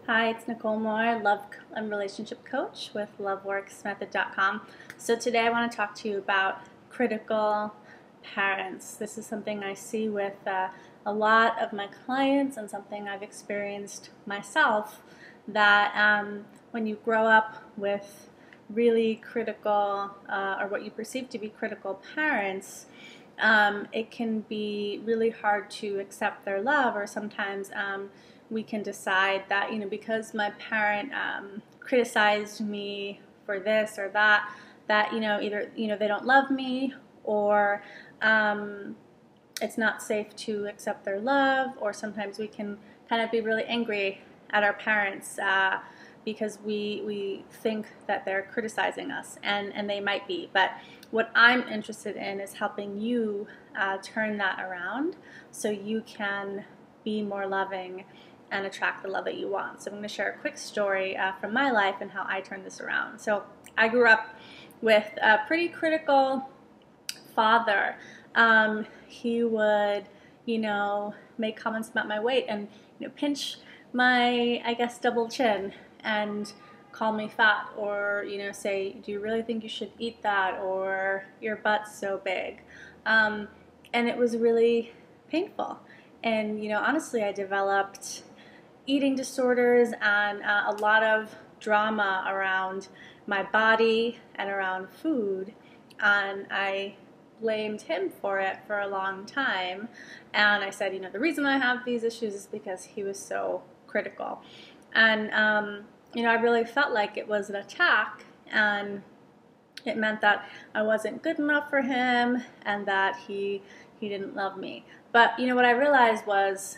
Hi, it's Nicole Moore, love and relationship coach with loveworksmethod.com. So today I want to talk to you about critical parents. This is something I see with a lot of my clients and something I've experienced myself, that when you grow up with really critical or what you perceive to be critical parents, it can be really hard to accept their love, or sometimes we can decide that, because my parent criticized me for this or that, either, they don't love me, or it's not safe to accept their love, or sometimes we can kind of be really angry at our parents because we think that they're criticizing us, and they might be. But what I'm interested in is helping you turn that around so you can be more loving and attract the love that you want. So I'm going to share a quick story from my life and how I turned this around. So I grew up with a pretty critical father. He would, make comments about my weight and, pinch my, I guess, double chin and call me fat, or, say, do you really think you should eat that, or your butt's so big. And it was really painful. And, honestly, I developed eating disorders and a lot of drama around my body and around food, and I blamed him for it for a long time. And I said, the reason I have these issues is because he was so critical. And I really felt like it was an attack, and it meant that I wasn't good enough for him and that he didn't love me. But what I realized was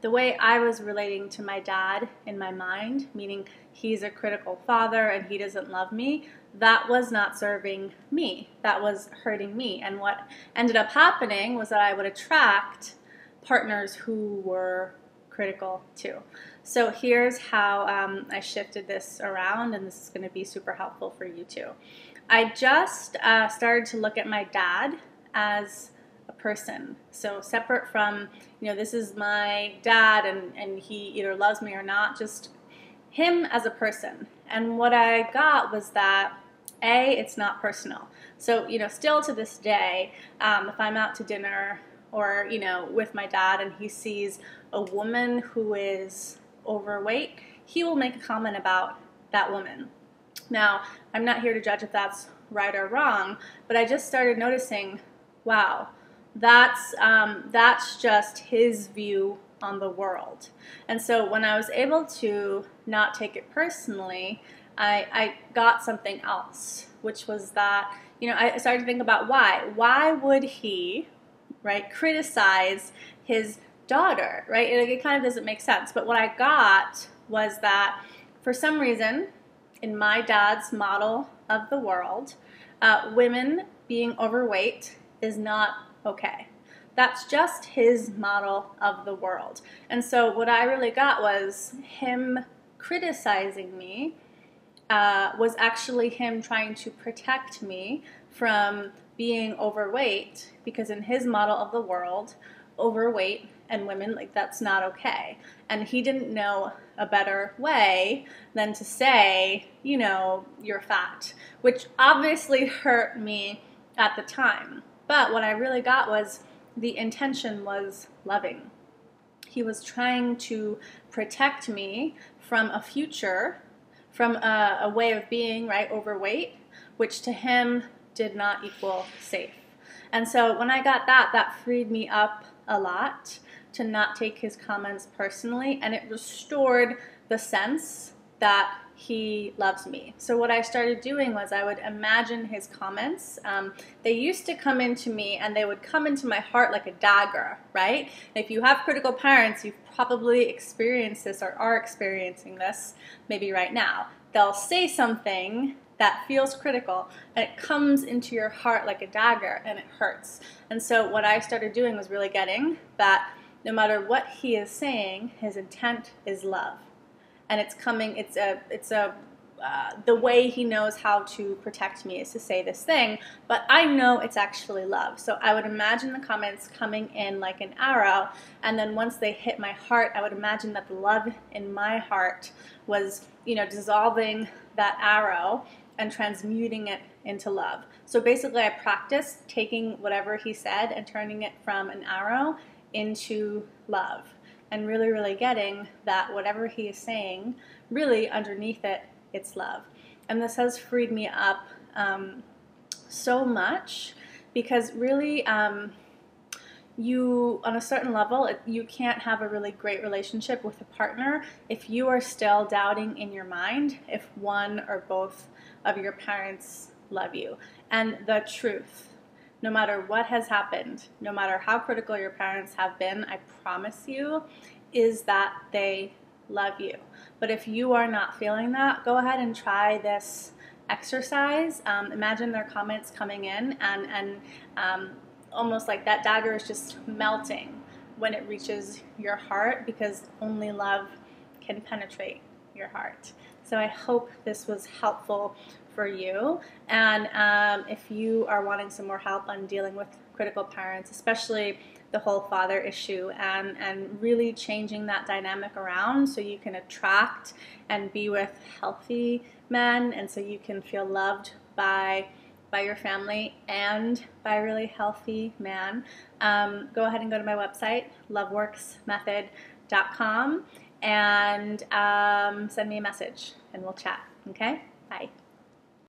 the way I was relating to my dad in my mind, meaning he's a critical father and he doesn't love me, that was not serving me. That was hurting me. And what ended up happening was that I would attract partners who were critical too. So here's how I shifted this around, and this is going to be super helpful for you too. I just started to look at my dad as a person. So separate from, this is my dad and he either loves me or not, just him as a person. And what I got was that, it's not personal. So, still to this day, if I'm out to dinner or, with my dad and he sees a woman who is overweight, he will make a comment about that woman. Now, I'm not here to judge if that's right or wrong, but I just started noticing, wow, that's just his view on the world. And so when I was able to not take it personally, I got something else, which was that, I started to think about why would he, right, criticize his daughter, right? It kind of doesn't make sense. But what I got was that for some reason, in my dad's model of the world, women being overweight is not okay. That's just his model of the world. And so what I really got was him criticizing me was actually him trying to protect me from being overweight, because in his model of the world, overweight and women, that's not okay. And he didn't know a better way than to say, you're fat, which obviously hurt me at the time. But what I really got was the intention was loving. He was trying to protect me from a future, from a way of being, right, overweight, which to him did not equal safe. And so when I got that freed me up a lot to not take his comments personally, and it restored the sense that he loves me. So what I started doing was I would imagine his comments. They used to come into me, and they would come into my heart like a dagger, right? And if you have critical parents, you've probably experienced this or are experiencing this maybe right now. They'll say something that feels critical, and it comes into your heart like a dagger, and it hurts. And so what I started doing was really getting that no matter what he is saying, his intent is love. And it's coming, it's a the way he knows how to protect me is to say this thing, but I know it's actually love. So I would imagine the comments coming in like an arrow, and then once they hit my heart, I would imagine that the love in my heart was, you know, dissolving that arrow and transmuting it into love. So basically I practiced taking whatever he said and turning it from an arrow into love, and really, really getting that whatever he is saying, really underneath it, it's love. And this has freed me up so much, because really you, on a certain level, you can't have a really great relationship with a partner if you are still doubting in your mind if one or both of your parents love you. And the truth, no matter what has happened, no matter how critical your parents have been, I promise you, is that they love you. But if you are not feeling that, go ahead and try this exercise. Imagine their comments coming in, and almost like that dagger is just melting when it reaches your heart, because only love can penetrate your heart. So I hope this was helpful for you. And if you are wanting some more help on dealing with critical parents, especially the whole father issue, and really changing that dynamic around so you can attract and be with healthy men, and so you can feel loved by your family and by a really healthy man, go ahead and go to my website, loveworksmethod.com, and send me a message and we'll chat. Okay? Bye.